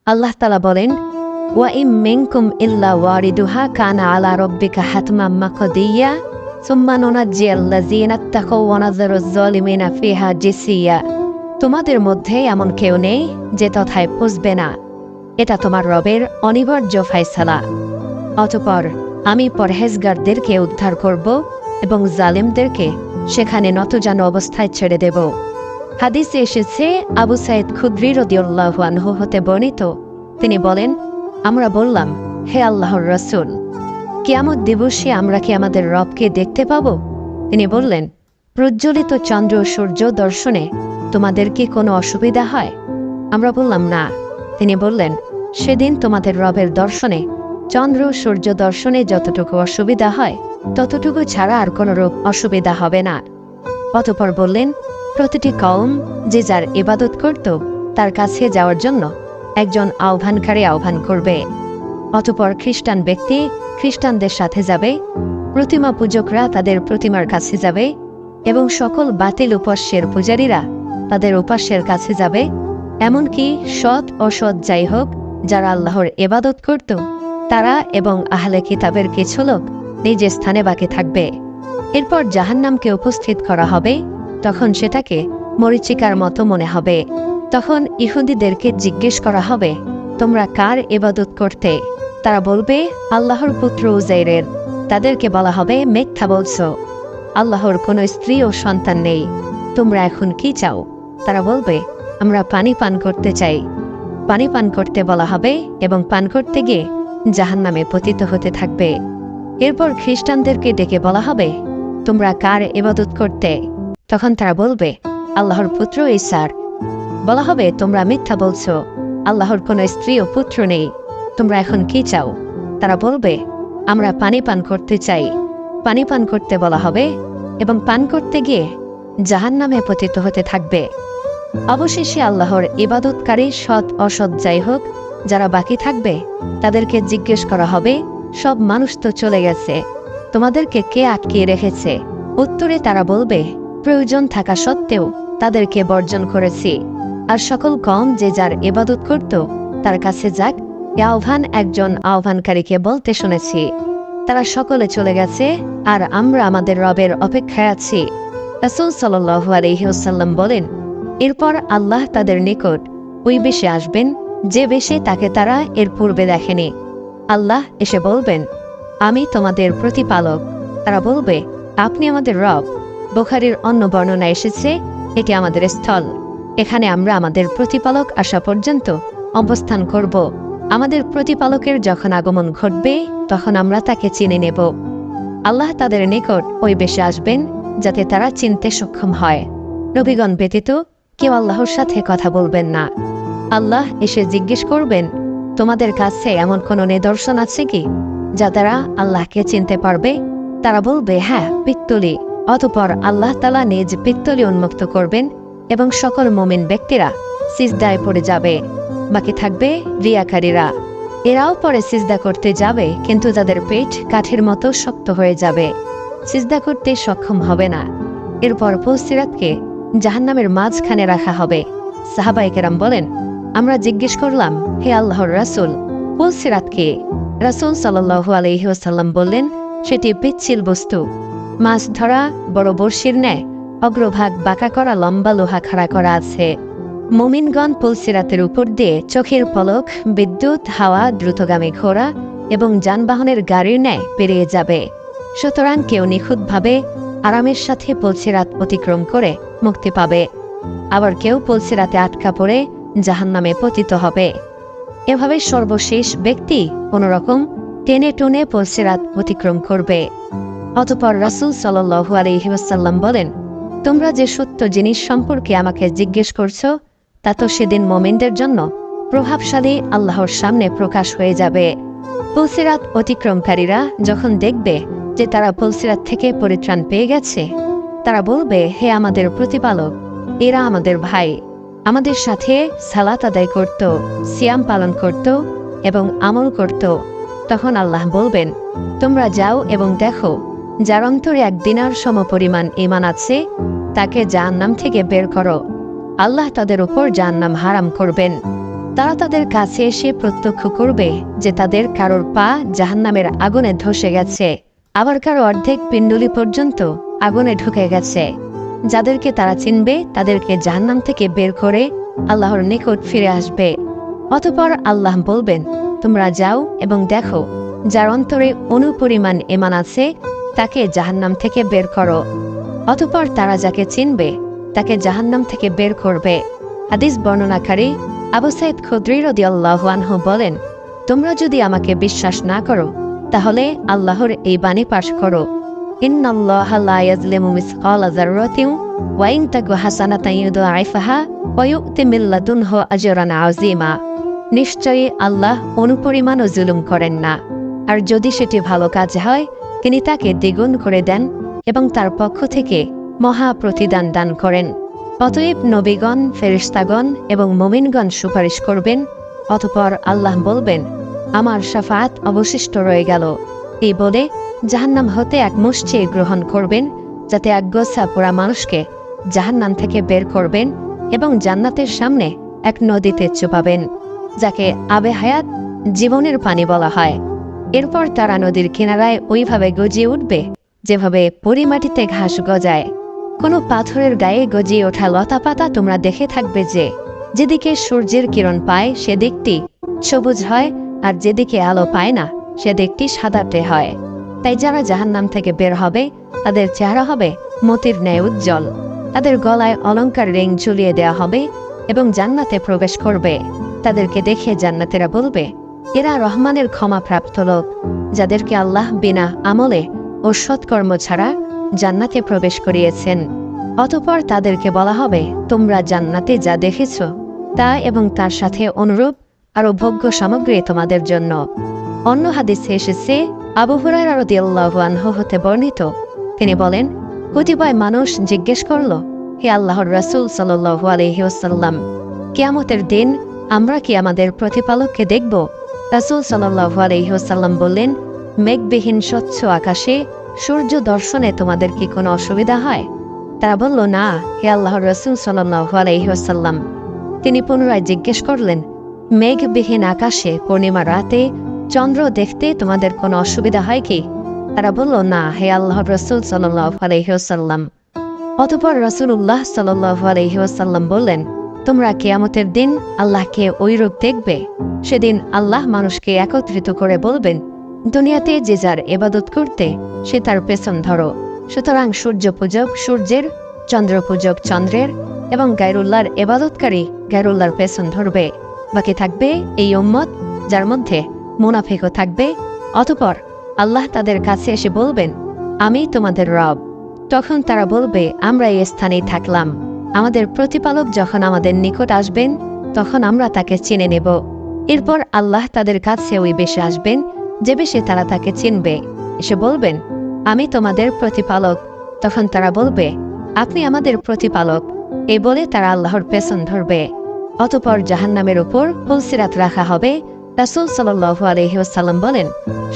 আল্লাহ তাআলা বলেন, ওয়া ইম মিনকুম ইল্লা ওয়ারিদুহা কানা আলা রাব্বিকা হাতমান মাকদিয়া সুম্মা নুনাজ্জিয়াল্লাযীনা ইত্তাকাও ওয়া নাযারুয যালিমিনা ফিহা জিসিয়া। তোমাদের মধ্যে এমন কেউ নেই যে তথায় পৌঁছবে না, এটা তোমার রবের অনিবার্য ফায়সালা। অতঃপর আমি পরহেজগারদেরকে উদ্ধার করব এবং জালিমদেরকে সেখানে নতজানু অবস্থায় ছেড়ে দেব। হাদিসে এসেছে, আবু সাঈদ খুদরি রাদিয়াল্লাহু আনহু হতে বর্ণিত, তিনি বলেন, আমরা বললাম, হে আল্লাহর রাসূল, কিয়ামত দিবসে আমরা কি আমাদের রবকে দেখতে পাব? তিনি বললেন, প্রজ্বলিত চন্দ্র ও সূর্য দর্শনে তোমাদের কি কোনো অসুবিধা হয়? আমরা বললাম, না। তিনি বললেন, সেদিন তোমাদের রবের দর্শনে চন্দ্র ও সূর্য দর্শনে যতটুকু অসুবিধা হয় ততটুকু ছাড়া আর কোনো রূপ অসুবিধা হবে না। অতঃপর বললেন, প্রতিটি কওম যে যার ইবাদত করত তার কাছে যাওয়ার জন্য একজন আহ্বানকারী আহ্বান করবে। অতঃপর খ্রিস্টান ব্যক্তি খ্রিস্টানদের সাথে যাবে, প্রতিমা পূজকরা তাদের প্রতিমার কাছে যাবে এবং সকল বাতিল উপাস্যের পূজারীরা তাদের উপাস্যের কাছে যাবে, এমনকি সৎ অসৎ যাই হোক যারা আল্লাহর ইবাদত করত তারা এবং আহলে কিতাবের কিছু লোক নিজ স্থানে বাকি থাকবে। এরপর জাহান্নামকে উপস্থিত করা হবে, তখন সেটাকে মরীচিকার মতো মনে হবে। তখন ইহুদিদেরকে জিজ্ঞেস করা হবে, তোমরা কার ইবাদত করতে? তারা বলবে, আল্লাহর পুত্র উযাইরের। তাদেরকে বলা হবে, মিথ্যা বলছো, আল্লাহর কোনো স্ত্রী ও সন্তান নেই। তোমরা এখন কি চাও? তারা বলবে, আমরা পানি পান করতে চাই। পানি পান করতে বলা হবে এবং পান করতে গিয়ে জাহান্নামে পতিত হতে থাকবে। এরপর খ্রিস্টানদেরকে ডেকে বলা হবে, তোমরা কার ইবাদত করতে? তখন তারা বলবে, আল্লাহর পুত্র ঈসার। বলা হবে, তোমরা মিথ্যা বলছো, আল্লাহর কোনো স্ত্রী ও পুত্র নেই। তোমরা এখন কি চাও? তারা বলবে, আমরা পানি পান করতে চাই। পানি পান করতে বলা হবে এবং পান করতে গিয়ে জাহান্নামে পতিত হতে থাকবে। অবশেষে আল্লাহর ইবাদতকারী সৎ অসৎ যাই হোক যারা বাকি থাকবে তাদেরকে জিজ্ঞেস করা হবে, সব মানুষ তো চলে গেছে, তোমাদেরকে কে আটকিয়ে রেখেছে? উত্তরে তারা বলবে, প্রয়োজন থাকা সত্ত্বেও তাদেরকে বর্জন করেছি। আর সকল কওম যে যার ইবাদত করত তার কাছে যাক, এ আহ্বান একজন আহ্বানকারীকে বলতে শুনেছি। তারা সকলে চলে গেছে আর আমরা আমাদের রবের অপেক্ষায় আছি। রাসূল সাল্লাল্লাহু আলাইহি ওয়াসাল্লাম বলেন, এরপর আল্লাহ তাদের নিকট ওই বেশে আসবেন যে বেশে তাকে তারা এর পূর্বে দেখেনি। আল্লাহ এসে বলবেন, আমি তোমাদের প্রতিপালক। তারা বলবে, আপনি আমাদের রব। বুখারীর অন্য বর্ণনায় এসেছে, এটি আমাদের স্থল, এখানে আমরা আমাদের প্রতিপালক আসা পর্যন্ত অবস্থান করব। আমাদের প্রতিপালকের যখন আগমন ঘটবে তখন আমরা তাকে চিনে নেব। আল্লাহ তাদের নিকট ওই বেশে আসবেন যাতে তারা চিনতে সক্ষম হয়। নবীগণ ব্যতীত কেউ আল্লাহর সাথে কথা বলবেন না। আল্লাহ এসে জিজ্ঞেস করবেন, তোমাদের কাছে এমন কোনো নিদর্শন আছে কি যা দ্বারা আল্লাহকে চিনতে পারবে? তারা বলবে, হ্যাঁ, পিত্তলি। অতঃপর আল্লাহ তাআলা নিজ পিত্তলি উন্মুক্ত করবেন এবং সকল মুমিন ব্যক্তিরা সিজদায় পড়ে যাবে। বাকি থাকবে রিয়াকারীরা। এরাও পরে সিজদা করতে যাবে, কিন্তু তাদের পেট কাঠের মতো শক্ত হয়ে যাবে, সিজদা করতে সক্ষম হবে না। এরপর পুলসিরাতকে জাহান্নামের মাঝখানে রাখা হবে। সাহাবায়ে কেরাম বলেন, আমরা জিজ্ঞেস করলাম, হে আল্লাহর রাসূল, পুলসিরাত কে? রাসূল সাল্লাল্লাহু আলাইহি ওয়াসাল্লাম বললেন, সেটি পিচ্ছিল বস্তু, মাছ ধরা বড় বড়শির ন্যায় অগ্রভাগ বাঁকা করা লম্বা লোহা খাড়া করা আছে। মুমিনগণ পুলসিরাতের উপর দিয়ে চোখের পলক, বিদ্যুৎ, হাওয়া, দ্রুতগামী ঘোড়া এবং যানবাহনের গাড়ির ন্যায় পেরিয়ে যাবে। সুতরাং কেউ নিখুঁতভাবে আরামের সাথে পুলসিরাত অতিক্রম করে মুক্তি পাবে, আবার কেউ পুলসিরাতে আটকা পড়ে জাহান্নামে পতিত হবে। এভাবে সর্বশেষ ব্যক্তি কোনোরকম টেনে টুনে পুলসিরাত অতিক্রম করবে। অতঃপর রাসূল সাল্লাল্লাহু আলাইহি ওয়াসাল্লাম বলেন, তোমরা যে সত্য জিনিস সম্পর্কে আমাকে জিজ্ঞেস করছো তা তো সেদিন মুমিনদের জন্য প্রভাবশালী আল্লাহর সামনে প্রকাশ হয়ে যাবে। পুলসিরাত অতিক্রমকারীরা যখন দেখবে যে তারা পুলসিরাত থেকে পরিত্রাণ পেয়ে গেছে, তারা বলবে, হে আমাদের প্রতিপালক, এরা আমাদের ভাই, আমাদের সাথে সালাত আদায় করত, সিয়াম পালন করত এবং আমল করত। তখন আল্লাহ বলবেন, তোমরা যাও এবং দেখো যার অন্তরে 1 দিনার সমপরিমাণ ঈমান আছে তাকে জাহান্নাম থেকে বের করো। আল্লাহ তাদের উপর জাহান্নাম হারাম করবেন। তারা তাদের কাছে এসে প্রত্যক্ষ করবে যে তাদের কারোর পা জাহান্নামের আগুনে ধসে গেছে, আবার কারো অর্ধেক পিণ্ডলি পর্যন্ত আগুনে ঢুকে গেছে। যাদেরকে তারা চিনবে তাদেরকে জাহান্নাম থেকে বের করে আল্লাহর নিকট ফিরে আসবে। অতঃপর আল্লাহ বলবেন, তোমরা যাও এবং দেখো যার অন্তরে অনুপরিমাণ ঈমান আছে তাকে জাহান্নাম থেকে বের করো। অতঃপর তারা যাকে চিনবে তাকে জাহান্নাম থেকে বের করবে। হাদিস বর্ণনাকারী আবু সাঈদ খুদরী রাদিয়াল্লাহু আনহু বলেন, তোমরা যদি আমাকে বিশ্বাস না করো তাহলে আল্লাহর এই বাণী পাঠ করো, ইন্নাল্লাহা লা ইয়াজলিমু মিসকালা যাররাতিন ওয়া ইন তাকু হাসানাতান ইউদাইফাহা ওয়া ইউতি মিন লাদুনহু আজরান আযীমা। নিশ্চয়ই আল্লাহ অনুপরিমাণও জুলুম করেন না, আর যদি সেটি ভালো কাজ হয় তিনি তাকে দ্বিগুণ করে দেন এবং তার পক্ষ থেকে মহা প্রতিদান দান করেন। অতএব নবীগণ, ফেরেশতাগণ এবং মুমিনগণ সুপারিশ করবেন। অতঃপর আল্লাহ বলবেন, আমার শাফাআত অবশিষ্ট রয়ে গেল। এই বলে জাহান্নাম হতে এক মুষ্টি গ্রহণ করবেন, যাতে এক গোছা পোড়া মানুষকে জাহান্নাম থেকে বের করবেন এবং জান্নাতের সামনে এক নদীতে চুপাবেন, যাকে আবে হায়াত, জীবনের পানি বলা হয়। এরপর তারা নদীর কিনারায় ওইভাবে গজিয়ে উঠবে যেভাবে পরিমাটিতে ঘাস গজায়। কোনো পাথরের গায়ে গজিয়ে ওঠা লতা পাতা তোমরা দেখে থাকবে যে যেদিকে সূর্যের কিরণ পায় সেদিকটি সবুজ হয়, আর যেদিকে আলো পায় না সেদিকটি সাদাটে হয়। তাই যারা জাহান্নাম থেকে বের হবে তাদের চেহারা হবে মতির ন্যায় উজ্জ্বল, তাদের গলায় অলংকার রিং ঝুলিয়ে দেওয়া হবে এবং জান্নাতে প্রবেশ করবে। তাদেরকে দেখে জান্নাতেরা বলবে, এরা রহমানের ক্ষমাপ্রাপ্ত লোক, যাদেরকে আল্লাহ বিনা আমলে ও সৎকর্ম ছাড়া জান্নাতে প্রবেশ করিয়েছেন। অতঃপর তাদেরকে বলা হবে, তোমরা জান্নাতে যা দেখেছ তা এবং তার সাথে অনুরূপ আরো ভোগ্য সামগ্রী তোমাদের জন্য। অন্য হাদিসে এসেছে, আবু হুরায়রা রাদিয়াল্লাহু আনহু হতে বর্ণিত, তিনি বলেন, কতিপয় মানুষ জিজ্ঞেস করল, হে আল্লাহর রাসূল সাল্লাল্লাহু আলাইহি ওয়াসাল্লাম, কিয়ামতের দিন আমরা কি আমাদের প্রতিপালককে দেখব? রাসূল সাল্লাল্লাহু আলাইহি ওয়াসাল্লাম বললেন, মেঘবিহীন স্বচ্ছ আকাশে সূর্য দর্শনে তোমাদের কি কোনো অসুবিধা হয়? তারা বলল, না হে আল্লাহর রাসূল সাল্লাল্লাহু আলাইহি ওয়াসাল্লাম। তিনি পুনরায় জিজ্ঞেস করলেন, মেঘবিহীন আকাশে পূর্ণিমা রাতে চন্দ্র দেখতে তোমাদের কোনো অসুবিধা হয় কি? তারা বলল, না হে আল্লাহর রাসূল সাল্লাল্লাহু আলাইহি ওয়াসাল্লাম। অতঃপর রাসূলুল্লাহ সাল্লাল্লাহু আলাইহি ওয়াসাল্লাম বললেন, তোমরা কিয়ামতের দিন আল্লাহকে ওইরূপ দেখবে। সেদিন আল্লাহ মানুষকে একত্রিত করে বলবেন, দুনিয়াতে যে যার ইবাদত করতে সে তার পেছন ধরো। সুতরাং সূর্য পূজক সূর্যের, চন্দ্র পূজক চন্দ্রের এবং গায়রুল্লাহর ইবাদতকারী গায়রুল্লাহর পেছন ধরবে। বাকি থাকবে এই উম্মত যার মধ্যে মুনাফিকও থাকবে। অতঃপর আল্লাহ তাদের কাছে এসে বলবেন, আমি তোমাদের রব। তখন তারা বলবে, আমরা এই স্থানেই থাকলাম। আমাদের প্রতিপালক যখন আমাদের নিকট আসবেন তখন আমরা তাকে চিনে নেব। এরপর আল্লাহ তাদের কাছে ওই বেশে আসবেন যে বেশে তারা তাকে চিনবে। এসে বলবেন, আমি তোমাদের প্রতিপালক। তখন তারা বলবে, আপনি আমাদের প্রতিপালক। এই বলে তারা আল্লাহর পেছন ধরবে। অতঃপর জাহান্নামের উপর পুলসিরাত রাখা হবে। রাসূল সাল্লাল্লাহু আলাইহি ওয়াসাল্লাম বলেন,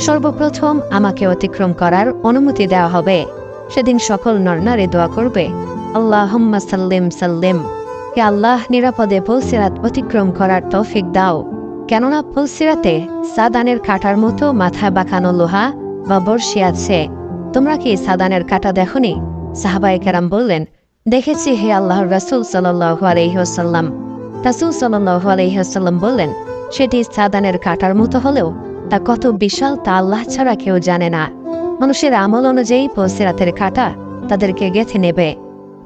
সর্বপ্রথম আমাকে অতিক্রম করার অনুমতি দেওয়া হবে। সেদিন সকল নরনারী দোয়া করবে, আল্লাহুম্মা সাল্লিম সাল্লিম, হে আল্লাহ নিরাপদে পুলসিরাত অতিক্রম করার তৌফিক দাও। কেননা পুলসিরাতে সাদানের কাঁটার মতো মাথা বাঁকানো লোহা বা বর্ষি আছে। তোমরা কি সাদানের কাঁটা দেখনি? সাহাবায়ে কেরাম বললেন, দেখেছি হে আল্লাহর রাসূল সাল্লাল্লাহু আলাইহি ওয়াসাল্লাম। রাসূল সাল্লাল্লাহু আলাইহি ওয়াসাল্লাম বললেন, সেটি সাদানের কাঁটার মতো হলেও তা কত বিশাল তা আল্লাহ ছাড়া কেউ জানে না। মানুষের আমল অনুযায়ী পুলসিরাতের কাঁটা তাদেরকে গেঁথে নেবে।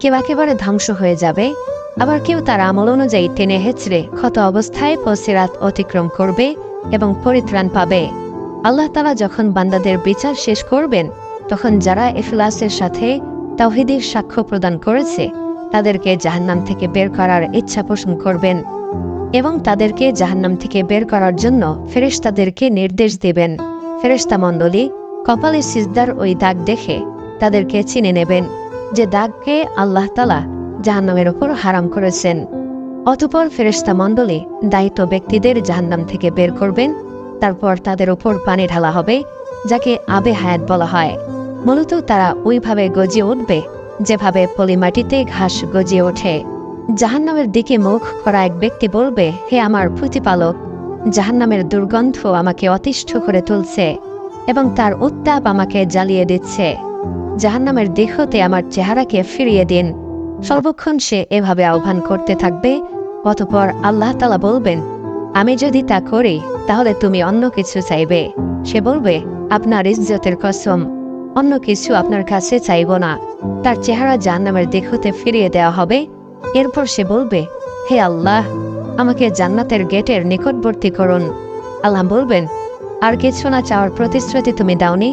কেউ একেবারে ধ্বংস হয়ে যাবে, আবার কেউ তার আমল অনুযায়ী টেনে হেঁচড়ে ক্ষত অবস্থায় পুলসিরাত অতিক্রম করবে এবং পরিত্রাণ পাবে। আল্লাহ তাআলা যখন বান্দাদের বিচার শেষ করবেন তখন যারা ইখলাসের সাথে তাওহীদের সাক্ষ্য প্রদান করেছে তাদেরকে জাহান্নাম থেকে বের করার ইচ্ছা পোষণ করবেন এবং তাদেরকে জাহান্নাম থেকে বের করার জন্য ফেরেশতাদেরকে নির্দেশ দেবেন। ফেরেশতা মণ্ডলী কপালে সিজদার ওই দাগ দেখে তাদেরকে চিনে নেবেন যে দাগকে আল্লাহ তাআলা জাহান্নামের উপর হারাম করেছেন। অতঃপর ফেরেশতা মণ্ডলী দায়িত্ব ব্যক্তিদের জাহান্নাম থেকে বের করবেন। তারপর তাদের উপর পানি ঢালা হবে, যাকে আবে হায়াত বলা হয়। মূলত তারা ওইভাবে গজিয়ে উঠবে যেভাবে পলিমাটিতে ঘাস গজিয়ে ওঠে। জাহান্নামের দিকে মুখ করা এক ব্যক্তি বলবে, হে আমার প্রতিপালক, জাহান্নামের দুর্গন্ধ আমাকে অতিষ্ঠ করে তুলছে এবং তার উত্তাপ আমাকে জ্বালিয়ে দিচ্ছে। জাহান্নামের দিক হতে আমার চেহারাকে ফিরিয়ে দিন। সর্বক্ষণ সে এভাবে আহ্বান করতে থাকবে। অতঃপর আল্লাহ তাআলা বলবেন, আমি যদি তা করি তাহলে তুমি অন্য কিছু চাইবে। সে বলবে, আপনার ইজ্জতের কসম, অন্য কিছু আপনার কাছে চাইব না। তার চেহারা জাহান্নামের দিক হতে ফিরিয়ে দেওয়া হবে। এরপর সে বলবে, হে আল্লাহ, আমাকে জান্নাতের গেটের নিকটবর্তী করুন। আল্লাহ বলবেন, আর কিছু না চাওয়ার প্রতিশ্রুতি তুমি দাওনি?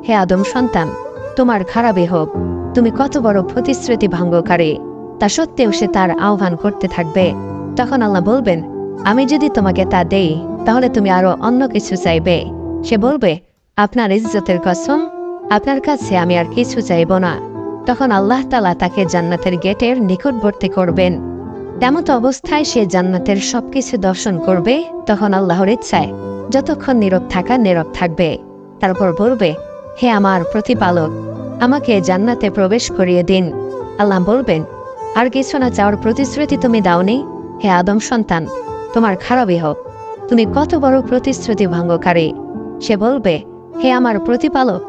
হে আদম সন্তান, তোমার খারাপই হোক, তুমি কত বড় প্রতিশ্রুতি ভঙ্গকারী। তা সত্ত্বেও সে তার আহ্বান করতে থাকবে। তখন আল্লাহ বলবেন, আমি যদি তোমাকে তা দেই তাহলে তুমি আরো অন্য কিছু চাইবে। সে বলবে, আপনার ইজ্জতের কসম, আপনার কাছে আমি আর কিছু চাইব না। তখন আল্লাহ তাআলা তাকে জান্নাতের গেটের নিকটবর্তী করবেন। তেমত অবস্থায় সে জান্নাতের সবকিছু দর্শন করবে। তখন আল্লাহর ইচ্ছায় যতক্ষণ নীরব থাকবে। তারপর বলবে, হে আমার প্রতিপালক, আমাকে জান্নাতে প্রবেশ করিয়ে দিন। আল্লাহ বলবেন, আর কিছু না চাওয়ার প্রতিশ্রুতি তুমি দাওনি? হে আদম সন্তান, তোমার খারাপই হোক, তুমি কত বড় প্রতিশ্রুতি ভঙ্গকারী। সে বলবে, হে আমার প্রতিপালক,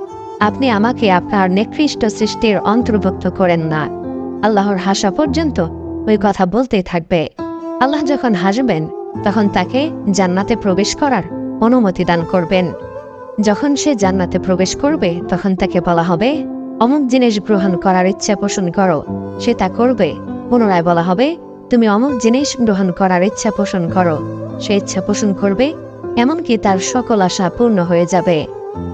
আপনি আমাকে আপনার নিকৃষ্ট সৃষ্টির অন্তর্ভুক্ত করেন না। আল্লাহর হাসা পর্যন্ত ওই কথা বলতেই থাকবে। আল্লাহ যখন হাসবেন তখন তাকে জান্নাতে প্রবেশ করার অনুমতি দান করবেন। যখন সে জান্নাতে প্রবেশ করবে তখন তাকে বলা হবে, অমুক জিনিস গ্রহণ করার ইচ্ছা পোষণ করো। সে তা করবে। পুনরায় বলা হবে, তুমি অমুক জিনিস গ্রহণ করার ইচ্ছা পোষণ করো। সে ইচ্ছা পোষণ করবে, এমনকি তার সকল আশা পূর্ণ হয়ে যাবে।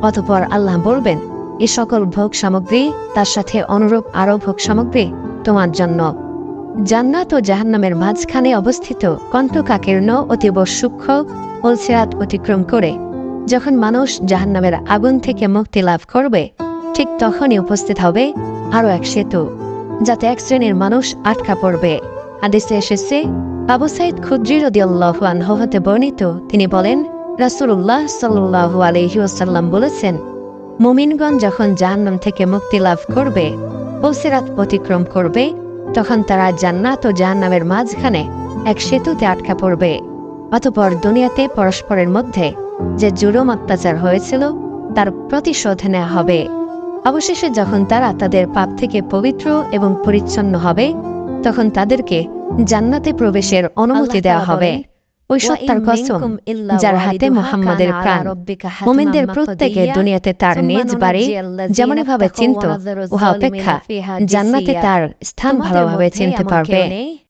অতঃপর আল্লাহ বলবেন, এ সকল ভোগ সামগ্রী, তার সাথে অনুরূপ আরো ভোগ সামগ্রী তোমার জন্য। জান্নাত ও জাহান্নামের মাঝখানে অবস্থিত কণ্টকাকীর্ণ অতীব সূক্ষ্ম সিরাত অতিক্রম করে যখন মানুষ জাহান্নামের আগুন থেকে মুক্তি লাভ করবে, ঠিক তখনই উপস্থিত হবে আরো এক সেতু, যাতে এক শ্রেণীর মানুষ আটকা পড়বে। হাদিসে এসেছে, আবু সাঈদ খুদরি রাদিয়াল্লাহু আনহু হতে বর্ণিত, তিনি বলেন, রাসূলুল্লাহ সাল্লাল্লাহু আলাইহি ওয়াসাল্লাম বলেছেন, মুমিনগণ যখন জাহান্নাম থেকে মুক্তি লাভ করবে ও সিরাত অতিক্রম করবে, তখন তারা জান্নাত ও জাহান্নামের মাঝখানে এক সেতুতে আটকা পড়বে। অতঃপর দুনিয়াতে পরস্পরের মধ্যে যে জুলুম অত্যাচার হয়েছিল তার প্রতিশোধ নেওয়া হবে। অবশেষে যখন তারা তাদের পাপ থেকে পবিত্র এবং পরিচ্ছন্ন হবে, তখন তাদেরকে জান্নাতে প্রবেশের অনুমতি দেওয়া হবে। ওই সত্তার কসম, যার হাতে মুহাম্মাদের প্রাণ। মুমিনদের প্রত্যেকে দুনিয়াতে তার নিজ বাড়ি যেমন ভাবে চিনত, উহা অপেক্ষা জান্নাতে তার স্থান ভালোভাবে চিনতে পারবে।